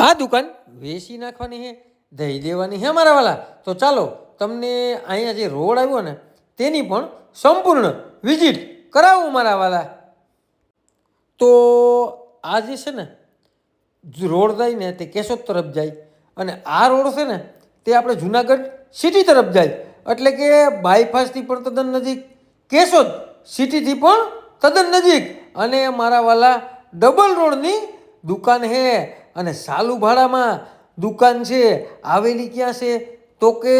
આ દુકાન વેચી નાખવાની છે, દઈ દેવાની છે મારા વાલા. તો ચાલો તમને અહીંયા જે રોડ આવ્યો ને તેની પણ સંપૂર્ણ વિઝિટ કરાવું મારા વાલા. તો આ જે છે ને રોડ જાય ને તે કેશોદ તરફ જાય, અને આ રોડ છે ને તે આપણે જુનાગઢ સિટી તરફ જાય, એટલે કે બાયપાસથી પણ તદ્દન નજીક, કેશોદ સિટીથી પણ તદ્દન નજીક, અને મારા વાલા ડબલ રોડની દુકાન છે. અને સાલું ભાડામાં દુકાન છે. આવેલી ક્યાં છે તો કે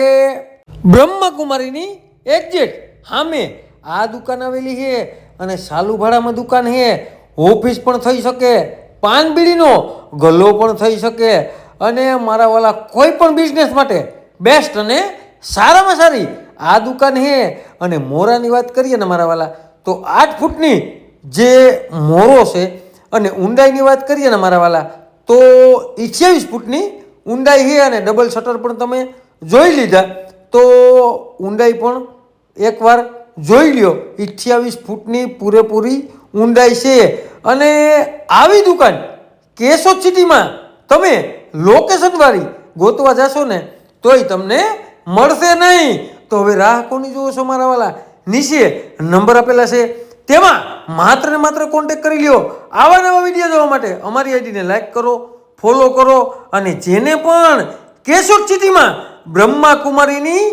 બ્રહ્મકુમારીની એક્ઝેક્ટ સામે આ દુકાન આવેલી છે. અને સાલું ભાડામાં દુકાન છે. ઓફિસ પણ થઈ શકે, પાન બીડીનો ગલ્લો પણ થઈ શકે, અને મારા વાલા કોઈ પણ બિઝનેસ માટે બેસ્ટ અને સારામાં સારી આ દુકાન છે. અને મોરાની વાત કરીએ ને મારા વાલા તો 8 ફૂટની જે મોરો છે, અને ઊંડાઈની વાત કરીએ ને મારા વાલા તો 28 ફૂટની ઊંડાઈ છે. અને ડબલ શટર પણ તમે જોઈ લીધા, તો ઊંડાઈ પણ એકવાર જોઈ લ્યો. 28 ફૂટની પૂરેપૂરી ઊંડાઈ છે. અને આવી દુકાન કેશોદ સિટીમાં તમે લોકેશનવાળી ગોતવા જશો ને તોય તમને મળશે નહીં. તો હવે રાહ કોની જોવો છો મારા વાલા? નીચે નંબર આપેલા છે, તેમાં માત્ર ને માત્ર કોન્ટેક કરી લ્યો. આવા નવા વિડીયો જોવા માટે અમારી આઈડીને લાઈક કરો, ફોલો કરો, અને જેને પણ કેશોદ સિટીમાં બ્રહ્માકુમારીની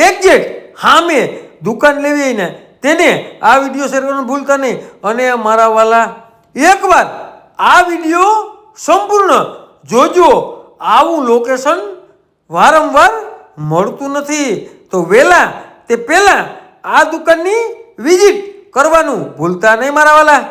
એક્ઝેક્ટ સામે દુકાન લેવી હોય ને તેને આ વિડીયો શેર કરવાનું ભૂલતા નહીં. અને મારા વાલા એકવાર આ વિડીયો સંપૂર્ણ જોજો. આવું લોકેશન વારંવાર મળતું નથી, તો વહેલા તે પહેલાં આ દુકાનની વિઝિટ કરવાનું ભૂલતા નહીં મારા વાલા.